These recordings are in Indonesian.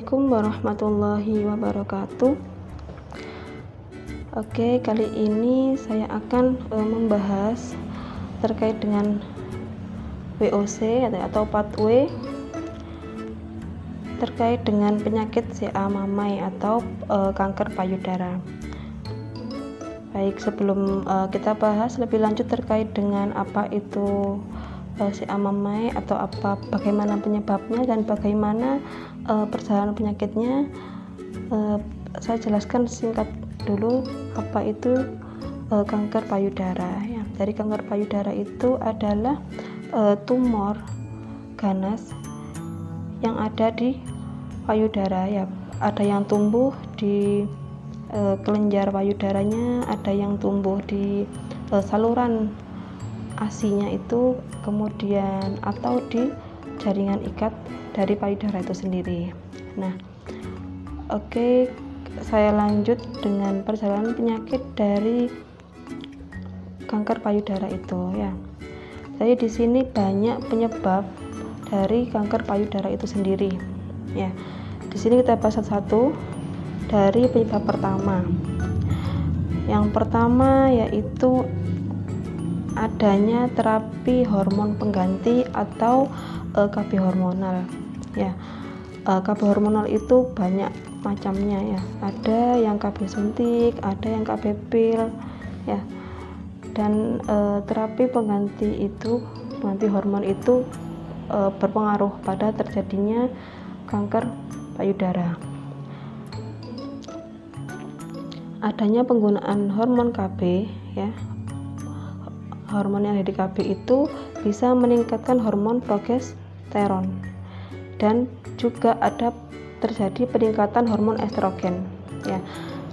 Assalamualaikum warahmatullahi wabarakatuh. Oke, kali ini saya akan membahas terkait dengan VOC atau pathway terkait dengan penyakit CA mamai atau kanker payudara. Baik, sebelum kita bahas lebih lanjut terkait dengan apa itu CA mamai atau bagaimana penyebabnya dan bagaimana perjalanan penyakitnya, saya jelaskan singkat dulu apa itu kanker payudara ya. Dari kanker payudara itu adalah tumor ganas yang ada di payudara ya. Ada yang tumbuh di kelenjar payudaranya, ada yang tumbuh di saluran asinya itu, kemudian atau di jaringan ikat dari payudara itu sendiri. Nah, oke, saya lanjut dengan perjalanan penyakit dari kanker payudara itu ya. Jadi di sini banyak penyebab dari kanker payudara itu sendiri ya. Di sini kita bahas satu-satu dari penyebab pertama. Yang pertama yaitu adanya terapi hormon pengganti atau KB hormonal ya. KB hormonal itu banyak macamnya ya. Ada yang KB suntik, ada yang KB pil ya. Dan terapi pengganti hormon itu berpengaruh pada terjadinya kanker payudara. Adanya penggunaan hormon KB ya. Hormon yang ada di KB itu bisa meningkatkan hormon progesteron dan juga ada terjadi peningkatan hormon estrogen ya.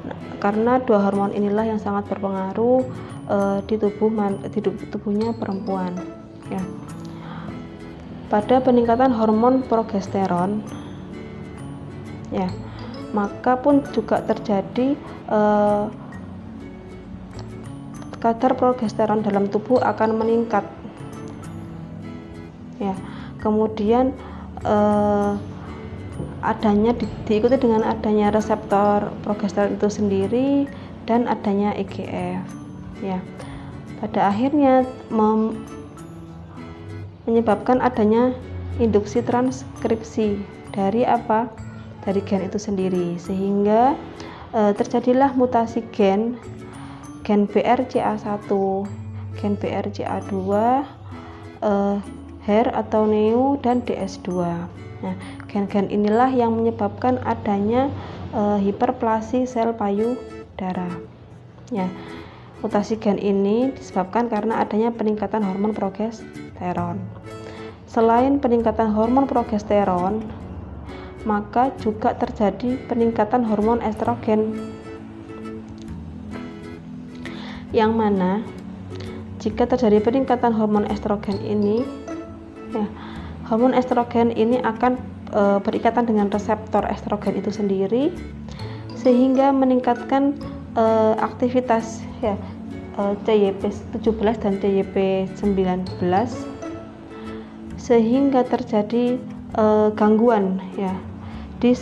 Nah, karena dua hormon inilah yang sangat berpengaruh di tubuhnya perempuan ya. Pada peningkatan hormon progesteron ya, maka pun juga terjadi kadar progesteron dalam tubuh akan meningkat ya. Kemudian diikuti dengan adanya reseptor progesteron itu sendiri dan adanya IGF ya. Pada akhirnya menyebabkan adanya induksi transkripsi dari gen itu sendiri, sehingga terjadilah mutasi gen BRCA1, gen BRCA2, HER atau NEU dan DS2. Nah, gen-gen inilah yang menyebabkan adanya hiperplasi sel payudara. Ya, mutasi gen ini disebabkan karena adanya peningkatan hormon progesteron. Selain peningkatan hormon progesteron, maka juga terjadi peningkatan hormon estrogen, yang mana jika terjadi peningkatan hormon estrogen ini ya, hormon estrogen ini akan berikatan dengan reseptor estrogen itu sendiri, sehingga meningkatkan aktivitas ya, CYP17 dan CYP19, sehingga terjadi gangguan ya di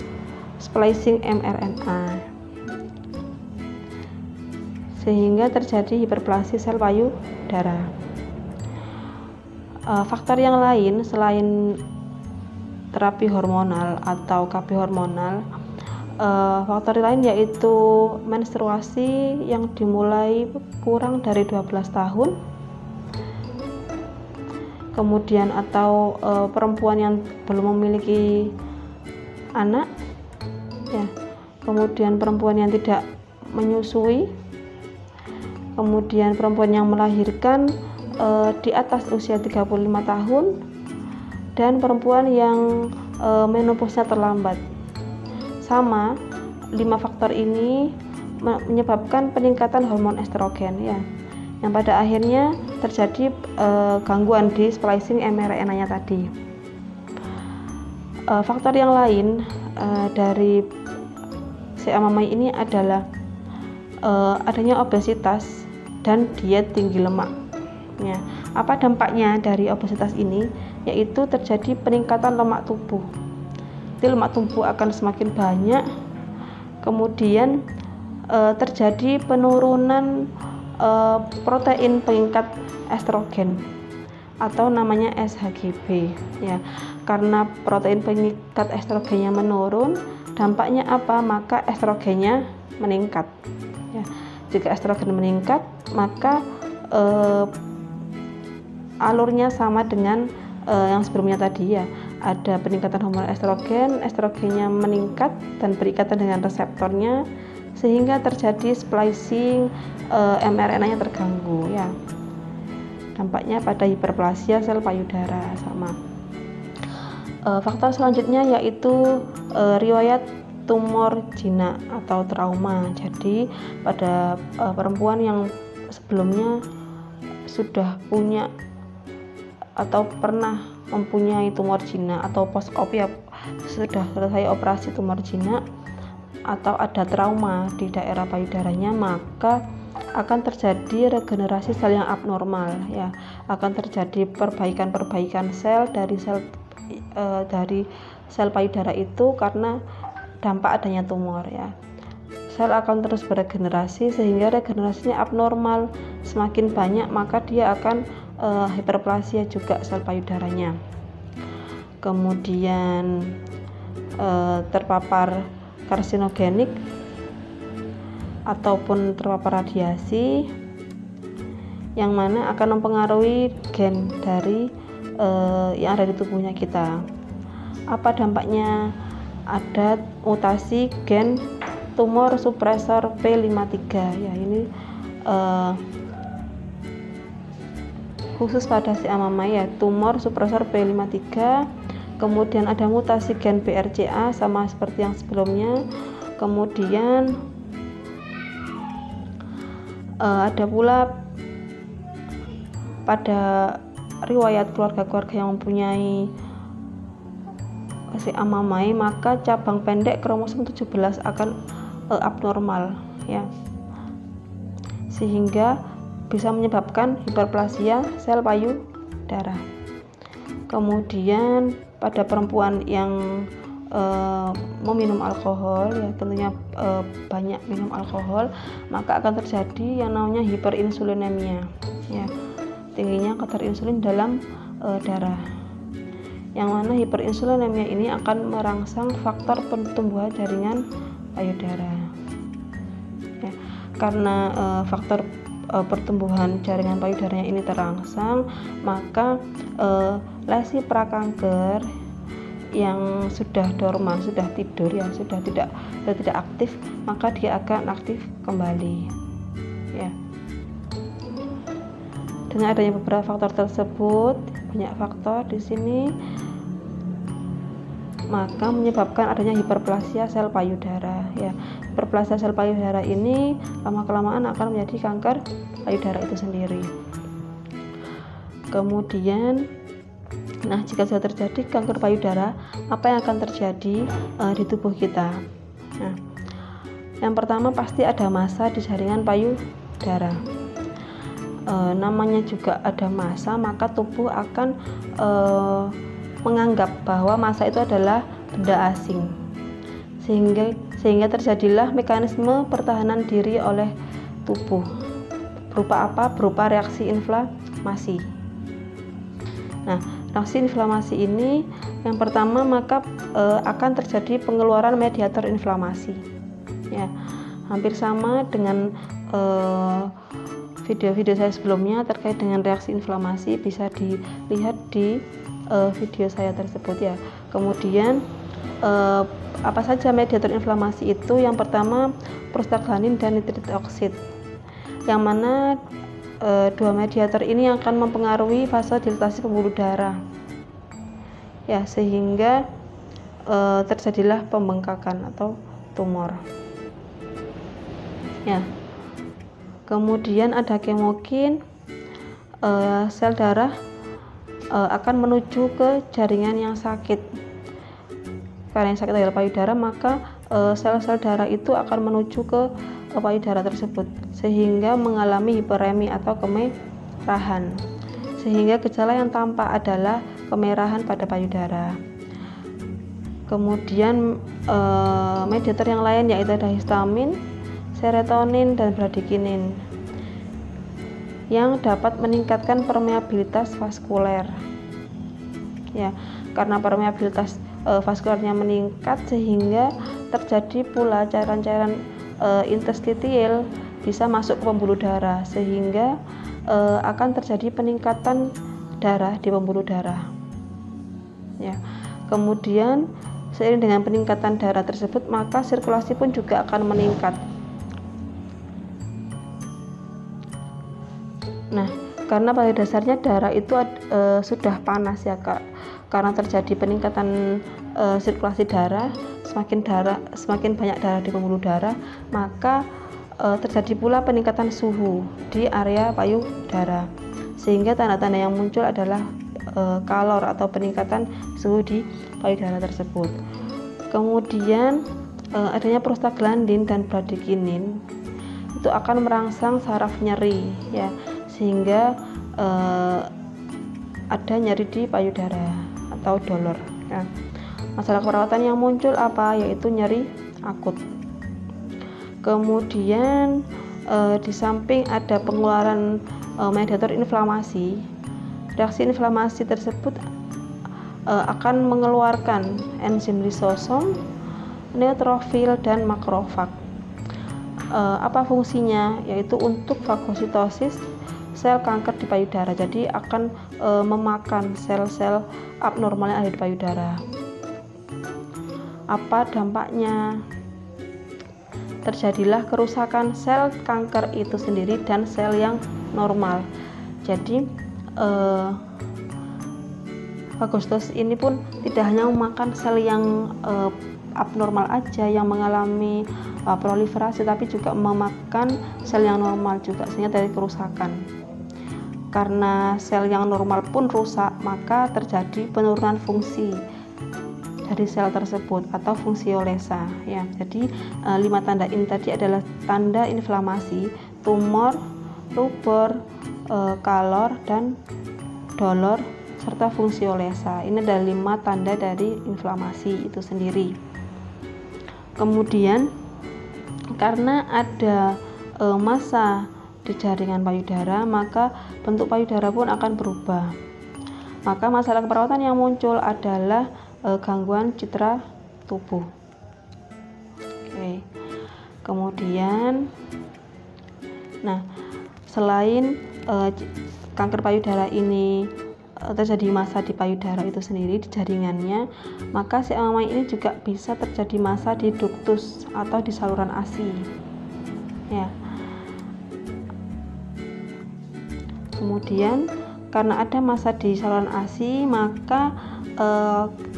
splicing mRNA, sehingga terjadi hiperplasi sel payudara. Faktor yang lain selain terapi hormonal atau KB hormonal, faktor lain yaitu menstruasi yang dimulai kurang dari 12 tahun, kemudian atau perempuan yang belum memiliki anak ya, kemudian perempuan yang tidak menyusui, kemudian perempuan yang melahirkan di atas usia 35 tahun, dan perempuan yang menopausnya terlambat. Sama, 5 faktor ini menyebabkan peningkatan hormon estrogen ya, yang pada akhirnya terjadi gangguan di splicing mRNA-nya tadi. Faktor yang lain dari CA mamai ini adalah adanya obesitas dan diet tinggi lemak ya. Apa dampaknya dari obesitas ini? Yaitu terjadi peningkatan lemak tubuh, pasti lemak tubuh akan semakin banyak. Kemudian terjadi penurunan protein pengikat estrogen atau namanya SHGB ya. Karena protein pengikat estrogennya menurun, dampaknya apa? Maka estrogennya meningkat ya. Jika estrogen meningkat, maka alurnya sama dengan yang sebelumnya tadi ya. Ada peningkatan hormon estrogen, estrogennya meningkat dan berikatan dengan reseptornya, sehingga terjadi splicing, mRNA-nya terganggu ya. Dampaknya pada hiperplasia sel payudara sama. Faktor selanjutnya yaitu riwayat tumor jinak atau trauma. Jadi pada perempuan yang sebelumnya sudah punya atau pernah mempunyai tumor jinak atau post-op ya, sudah selesai operasi tumor jinak atau ada trauma di daerah payudaranya, maka akan terjadi regenerasi sel yang abnormal ya. Akan terjadi perbaikan sel dari sel payudara itu karena dampak adanya tumor ya. Sel akan terus beregenerasi sehingga regenerasinya abnormal, semakin banyak maka dia akan hiperplasia juga sel payudaranya. Kemudian terpapar karsinogenik ataupun terpapar radiasi yang mana akan mempengaruhi gen dari yang ada di tubuhnya kita. Apa dampaknya? Ada mutasi gen tumor supresor P53 ya. Ini khusus pada si amamai ya, tumor supresor P53. Kemudian ada mutasi gen BRCA sama seperti yang sebelumnya. Kemudian ada pula pada riwayat keluarga-keluarga yang mempunyai si amamai, maka cabang pendek kromosom 17 akan abnormal ya, sehingga bisa menyebabkan hiperplasia sel payudara. Kemudian pada perempuan yang meminum alkohol ya, tentunya banyak minum alkohol, maka akan terjadi yang namanya hiperinsulinemia ya, tingginya kadar insulin dalam darah, yang mana hiperinsulinemia ini akan merangsang faktor pertumbuhan jaringan payudara ya. Karena faktor pertumbuhan jaringan payudaranya ini terangsang, maka lesi prakanker yang sudah dorman, sudah tidur ya, sudah tidak aktif, maka dia akan aktif kembali ya. Dengan adanya beberapa faktor tersebut, banyak faktor di sini, maka menyebabkan adanya hiperplasia sel payudara ya. Hiperplasia sel payudara ini lama-kelamaan akan menjadi kanker payudara itu sendiri. Kemudian jika sudah terjadi kanker payudara, apa yang akan terjadi di tubuh kita? Nah, yang pertama pasti ada massa di jaringan payudara. Namanya juga ada massa, maka tubuh akan menganggap bahwa massa itu adalah benda asing, sehingga terjadilah mekanisme pertahanan diri oleh tubuh. Berupa apa? Berupa reaksi inflamasi. Nah, reaksi inflamasi ini yang pertama maka akan terjadi pengeluaran mediator inflamasi ya. Hampir sama dengan video-video saya sebelumnya terkait dengan reaksi inflamasi, bisa dilihat di video saya tersebut ya. Kemudian apa saja mediator inflamasi itu? Yang pertama prostaglandin dan nitrit oksid, yang mana dua mediator ini akan mempengaruhi vasodilatasi pembuluh darah ya, sehingga terjadilah pembengkakan atau tumor ya. Kemudian ada kemokin, sel darah akan menuju ke jaringan yang sakit. Karena yang sakit adalah payudara, maka sel-sel darah itu akan menuju ke payudara tersebut, sehingga mengalami hiperemi atau kemerahan. Sehingga gejala yang tampak adalah kemerahan pada payudara. Kemudian mediator yang lain yaitu ada histamin, serotonin, dan bradikinin yang dapat meningkatkan permeabilitas vaskuler. Ya, karena permeabilitas vaskulernya meningkat sehingga terjadi pula cairan-cairan interstitial bisa masuk ke pembuluh darah sehingga akan terjadi peningkatan darah di pembuluh darah. Ya. Kemudian seiring dengan peningkatan darah tersebut maka sirkulasi pun juga akan meningkat. Nah, karena pada dasarnya darah itu sudah panas ya Kak. Karena terjadi peningkatan sirkulasi darah, semakin banyak darah di pembuluh darah, maka terjadi pula peningkatan suhu di area payudara. Sehingga tanda-tanda yang muncul adalah kalor atau peningkatan suhu di payudara tersebut. Kemudian adanya prostaglandin dan bradikinin itu akan merangsang saraf nyeri ya, sehingga ada nyeri di payudara atau dolor ya. Masalah perawatan yang muncul apa? Yaitu nyeri akut. Kemudian di samping ada pengeluaran mediator inflamasi, reaksi inflamasi tersebut akan mengeluarkan enzim lisosom, neutrofil, dan makrofag. Apa fungsinya? Yaitu untuk fagositosis sel kanker di payudara. Jadi akan memakan sel-sel abnormal yang ada di payudara. Apa dampaknya? Terjadilah kerusakan sel kanker itu sendiri dan sel yang normal. Jadi fagositosis ini pun tidak hanya memakan sel yang abnormal aja yang mengalami proliferasi, tapi juga memakan sel yang normal juga, sehingga dari kerusakan. Karena sel yang normal pun rusak, maka terjadi penurunan fungsi dari sel tersebut atau fungsiolesa ya. Jadi 5 tanda ini tadi adalah tanda inflamasi, tumor, rubor, kalor, dan dolor serta fungsiolesa. Ini adalah 5 tanda dari inflamasi itu sendiri. Kemudian karena ada massa di jaringan payudara, maka bentuk payudara pun akan berubah. Maka masalah keperawatan yang muncul adalah gangguan citra tubuh. Oke. Kemudian selain kanker payudara ini terjadi massa di payudara itu sendiri di jaringannya, maka si MMA ini juga bisa terjadi massa di duktus atau di saluran ASI ya. Kemudian karena ada massa di saluran ASI, maka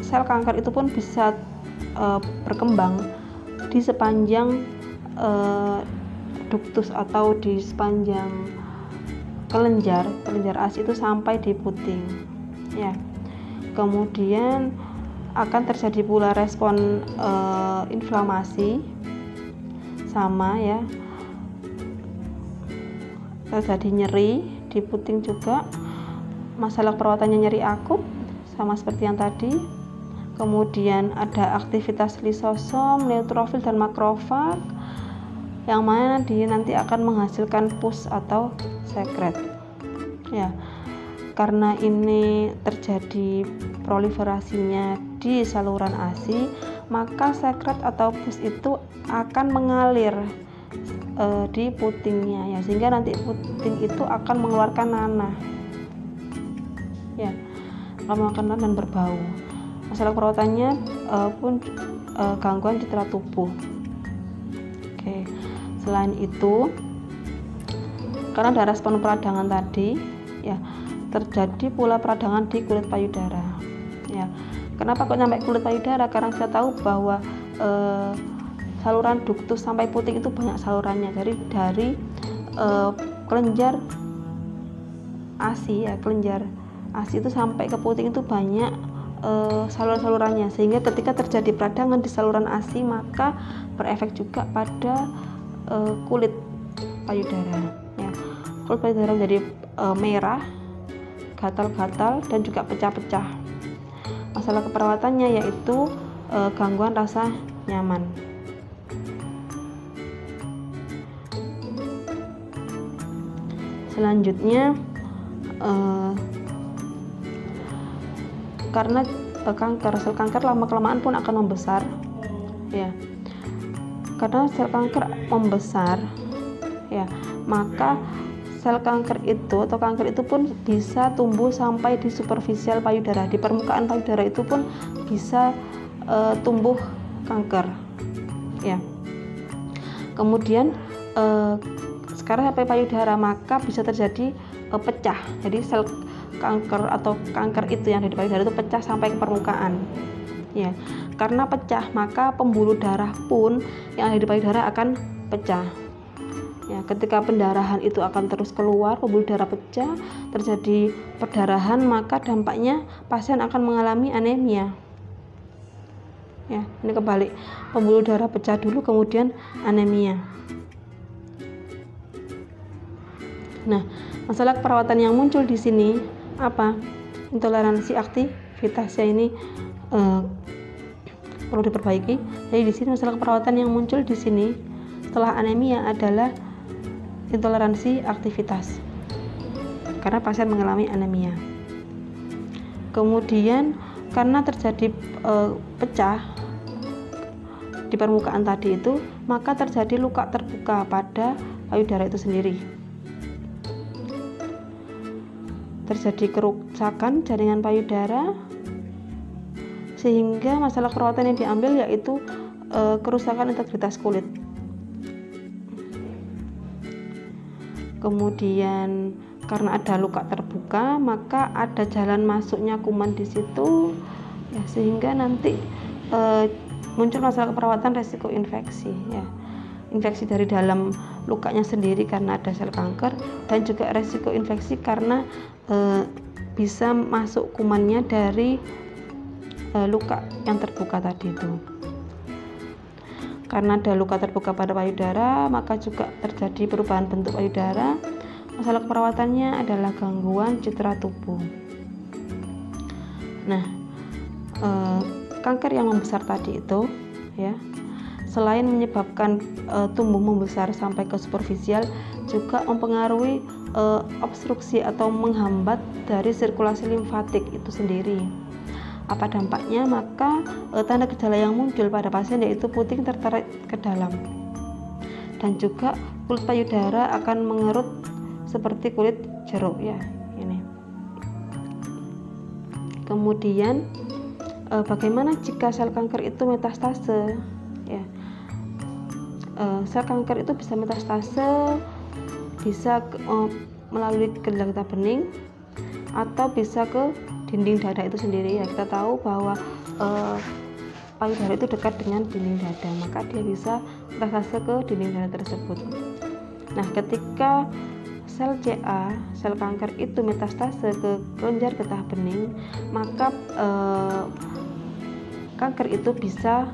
sel kanker itu pun bisa berkembang di sepanjang duktus atau di sepanjang kelenjar ASI itu sampai di puting ya. Kemudian akan terjadi pula respon inflamasi sama ya, terjadi nyeri di puting juga. Masalah perawatannya nyeri akut sama seperti yang tadi. Kemudian ada aktivitas lisosom, neutrofil, dan makrofag yang mana nanti akan menghasilkan pus atau sekret ya. Karena ini terjadi proliferasinya di saluran ASI, maka sekret atau pus itu akan mengalir di putingnya ya, sehingga nanti puting itu akan mengeluarkan nanah ya, akan mengeluarkan nanah dan berbau. Masalah perawatannya pun gangguan citra tubuh. Oke. Selain itu, karena ada respon peradangan tadi ya, terjadi pula peradangan di kulit payudara ya. Kenapa kok sampai kulit payudara? Karena kita tahu bahwa saluran duktus sampai puting itu banyak salurannya. Dari kelenjar ASI ya, kelenjar ASI itu sampai ke puting itu banyak saluran-salurannya, sehingga ketika terjadi peradangan di saluran ASI maka berefek juga pada kulit payudara ya. Kulit payudara menjadi merah, gatal-gatal, dan juga pecah-pecah. Masalah keperawatannya yaitu gangguan rasa nyaman. Selanjutnya karena sel kanker lama-kelamaan pun akan membesar, ya. Karena sel kanker membesar, ya, maka sel kanker itu atau kanker itu pun bisa tumbuh sampai di superficial payudara, di permukaan payudara itu pun bisa tumbuh kanker, ya. Kemudian sekarang sampai payudara, maka bisa terjadi pecah. Jadi sel kanker atau kanker itu yang ada di payudara itu pecah sampai ke permukaan, ya. Karena pecah, maka pembuluh darah pun yang ada di payudara akan pecah, ya. Ketika pendarahan itu akan terus keluar, pembuluh darah pecah, terjadi perdarahan, maka dampaknya pasien akan mengalami anemia, ya. Ini kebalik, pembuluh darah pecah dulu kemudian anemia. Nah, masalah perawatan yang muncul di sini apa? Intoleransi aktivitasnya ini perlu diperbaiki. Jadi di sini masalah perawatan yang muncul di sini setelah anemia adalah intoleransi aktivitas, karena pasien mengalami anemia. Kemudian karena terjadi pecah di permukaan tadi itu, maka terjadi luka terbuka pada payudara itu sendiri. Terjadi kerusakan jaringan payudara, sehingga masalah perawatan yang diambil yaitu kerusakan integritas kulit. Kemudian karena ada luka terbuka, maka ada jalan masuknya kuman di situ, ya, sehingga nanti muncul masalah perawatan resiko infeksi, ya. Infeksi dari dalam lukanya sendiri karena ada sel kanker, dan juga resiko infeksi karena bisa masuk kumannya dari luka yang terbuka tadi itu. Karena ada luka terbuka pada payudara, maka juga terjadi perubahan bentuk payudara. Masalah perawatannya adalah gangguan citra tubuh. Nah, kanker yang membesar tadi itu, ya, selain menyebabkan tumbuh membesar sampai ke superficial, juga mempengaruhi obstruksi atau menghambat dari sirkulasi limfatik itu sendiri. Apa dampaknya? Maka tanda gejala yang muncul pada pasien yaitu puting tertarik ke dalam, dan juga kulit payudara akan mengerut seperti kulit jeruk, ya, ini. Kemudian bagaimana jika sel kanker itu metastase, ya. Sel kanker itu bisa metastase, bisa melalui gendang getah bening, atau bisa ke dinding dada itu sendiri, ya. Kita tahu bahwa payudara itu dekat dengan dinding dada, maka dia bisa metastase ke dinding dada tersebut. Nah, ketika sel CA, sel kanker itu metastase ke kelenjar getah bening, maka kanker itu bisa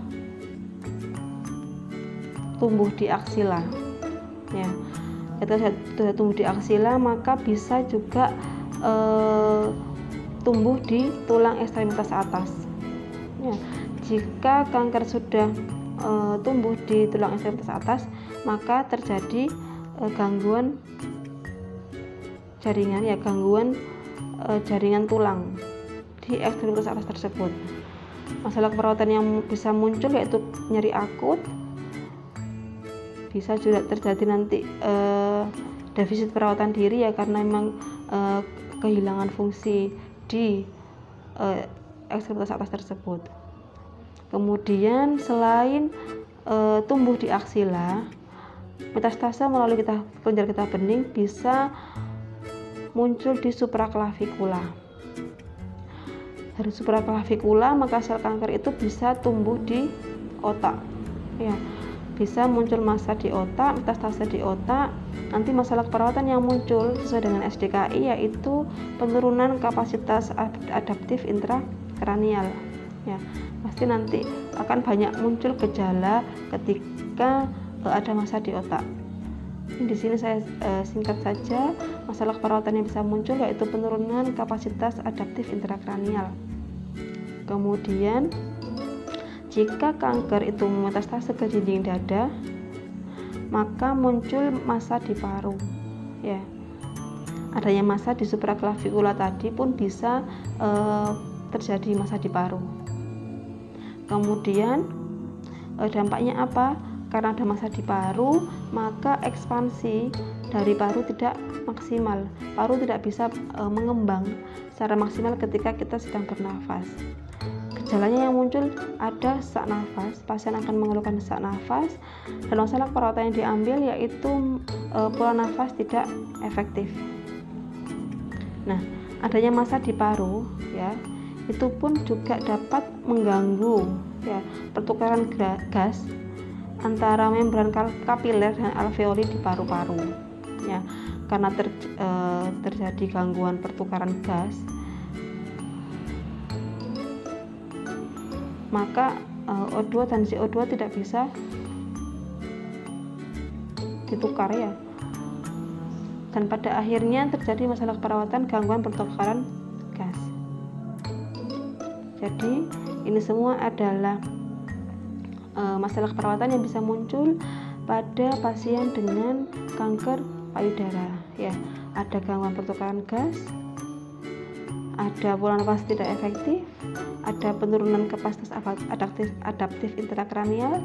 tumbuh di aksila, ya. Ketika sudah tumbuh di aksila, maka bisa juga tumbuh di tulang ekstremitas atas, ya. Jika kanker sudah tumbuh di tulang ekstremitas atas, maka terjadi gangguan jaringan, ya, gangguan jaringan tulang di ekstremitas atas tersebut. Masalah perawatan yang bisa muncul yaitu nyeri akut, bisa juga terjadi nanti defisit perawatan diri, ya, karena memang kehilangan fungsi di ekstremitas atas tersebut. Kemudian selain tumbuh di aksila, metastase melalui kelenjar getah bening bisa muncul di supraklavikula. Dari supraklavikula, maka sel kanker itu bisa tumbuh di otak, ya. Bisa muncul massa di otak, metastase di otak. Nanti masalah perawatan yang muncul sesuai dengan SDKI yaitu penurunan kapasitas adaptif intrakranial, ya. Pasti nanti akan banyak muncul gejala ketika ada massa di otak. Di sini saya singkat saja masalah perawatan yang bisa muncul yaitu penurunan kapasitas adaptif intrakranial. Kemudian Jika kanker itu metastase ke dinding dada, maka muncul massa di paru. Ya, adanya massa di supraklavikula tadi pun bisa terjadi massa di paru. Kemudian dampaknya apa? Karena ada massa di paru, maka ekspansi dari paru tidak maksimal. Paru tidak bisa mengembang secara maksimal ketika kita sedang bernafas. Gejalanya yang muncul ada sesak nafas, pasien akan mengeluhkan sesak nafas, dan masalah perawatan yang diambil yaitu pola nafas tidak efektif. Nah, adanya massa di paru, ya, itu pun juga dapat mengganggu ya pertukaran gas antara membran kapiler dan alveoli di paru-paru. Ya, karena terjadi gangguan pertukaran gas, maka O2 dan CO2 tidak bisa ditukar ya, dan pada akhirnya terjadi masalah perawatan gangguan pertukaran gas. Jadi ini semua adalah masalah perawatan yang bisa muncul pada pasien dengan kanker payudara ya. Ada gangguan pertukaran gas, ada pola nafas tidak efektif, ada penurunan kapasitas adaptif intrakranial,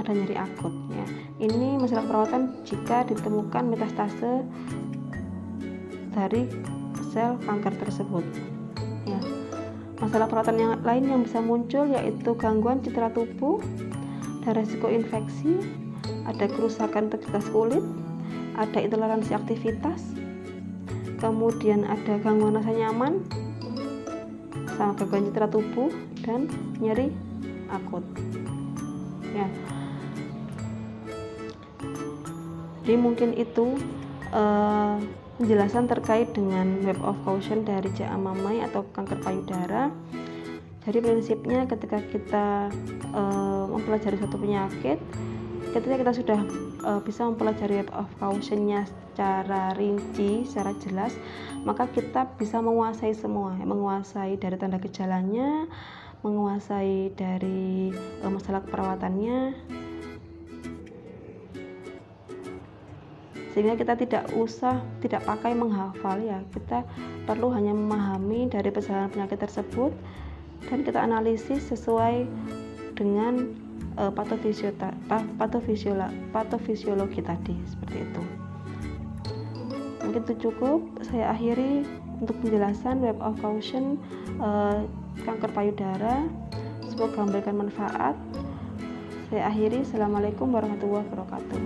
ada nyeri akut ya. Ini masalah perawatan jika ditemukan metastase dari sel kanker tersebut ya. Masalah perawatan yang lain yang bisa muncul yaitu gangguan citra tubuh, ada resiko infeksi, ada kerusakan integritas kulit, ada intoleransi aktivitas, kemudian ada gangguan rasa nyaman, sama gangguan citra tubuh, dan nyeri akut ya. Jadi mungkin itu penjelasan terkait dengan web of caution dari JA Mammae atau kanker payudara. Jadi prinsipnya ketika kita mempelajari suatu penyakit, ketika kita sudah bisa mempelajari web of caution-nya secara rinci, secara jelas, maka kita bisa menguasai semua, menguasai dari tanda gejalanya, menguasai dari masalah perawatannya, sehingga kita tidak pakai menghafal ya. Kita perlu hanya memahami dari perjalanan penyakit tersebut dan kita analisis sesuai dengan patofisiologi tadi, seperti itu. Mungkin itu cukup. Saya akhiri untuk penjelasan web of caution kanker payudara. Semoga memberikan manfaat. Saya akhiri. Assalamualaikum warahmatullahi wabarakatuh.